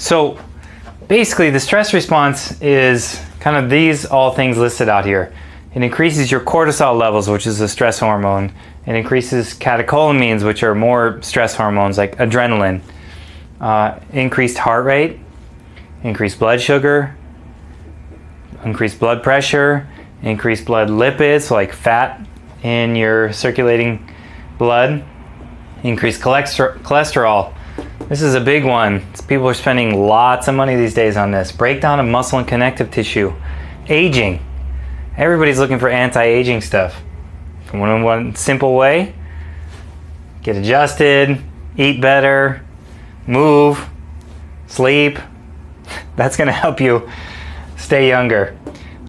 So basically the stress response is kind of these all things listed out here. It increases your cortisol levels, which is a stress hormone. It increases catecholamines, which are more stress hormones like adrenaline. Increased heart rate, increased blood sugar, increased blood pressure, increased blood lipids, like fat in your circulating blood, increased cholesterol. This is a big one. People are spending lots of money these days on this. Breakdown of muscle and connective tissue. Aging. Everybody's looking for anti-aging stuff. One simple way: get adjusted, eat better, move, sleep. That's going to help you stay younger.